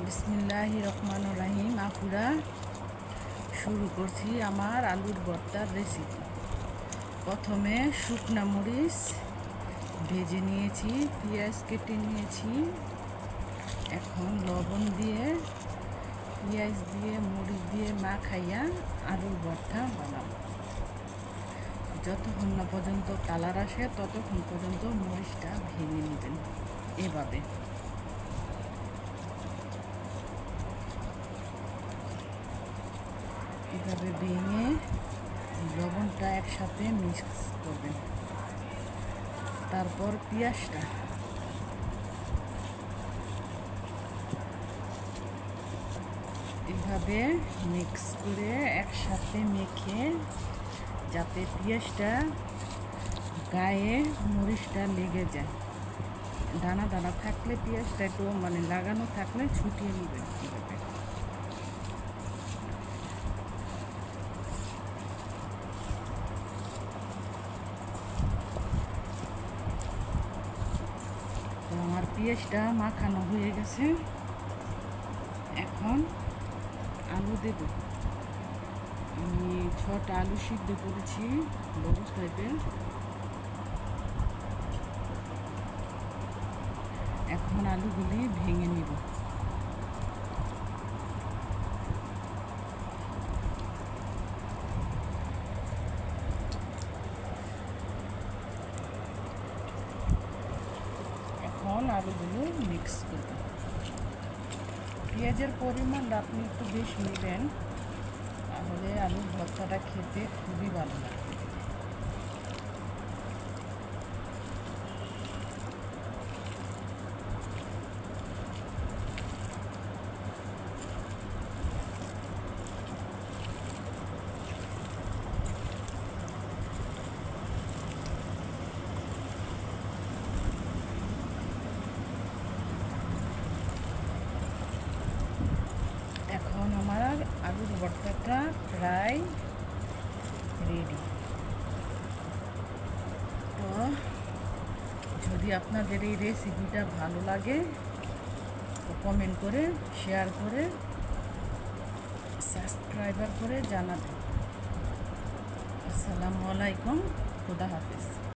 বিসমিল্লাহির রহমানির রহিম। আপুরা, শুরু করছি আমার আলুর ভর্তার রেসিপি। প্রথমে শুকনা মরিচ ভেজে নিয়েছি, পেঁয়াজ কেটে নিয়েছি। এখন লবণ দিয়ে, পেঁয়াজ দিয়ে, মরিচ দিয়ে মাখাইয়া আলুর ভর্তা বানাবো। যতক্ষণ না পর্যন্ত কালার আসে ততক্ষণ পর্যন্ত মরিচটা ভেঙে নেবেন এভাবে। এভাবে ভেঙে লবণটা একসাথে মিক্স করবেন। তারপর পেঁয়াজটা এইভাবে মিক্স করে একসাথে মেখে, যাতে পেঁয়াজটা গায়ে মরিচটা লেগে যায়। দানা দানা থাকলে পেঁয়াজটা একটু লাগানো থাকলে ছুটিয়ে নেবেন কীভাবে। তো আমার পেঁয়াজটা মাখানো হয়ে গেছে। এখন আলু দেব। আমি 6টা আলু সিদ্ধ করেছি, বড় সাইজের। এখন আলুগুলি ভেঙে নিব। এখন আলুগুলো মিক্স করব। পেঁয়াজের পরিমাণটা আপনি একটু বেশি নেবেন, তাহলে আলুর ভর্তাটা খেতে খুবই ভালো লাগে। এখন আমার আলুর ভর্তাটা প্রায় রেডি। তো যদি আপনাদের এই রেসিপিটা ভালো লাগে তো কমেন্ট করে, শেয়ার করে, সাবস্ক্রাইবার করে জানাবেন। আসসালামু আলাইকুম, খুদা হাফেজ।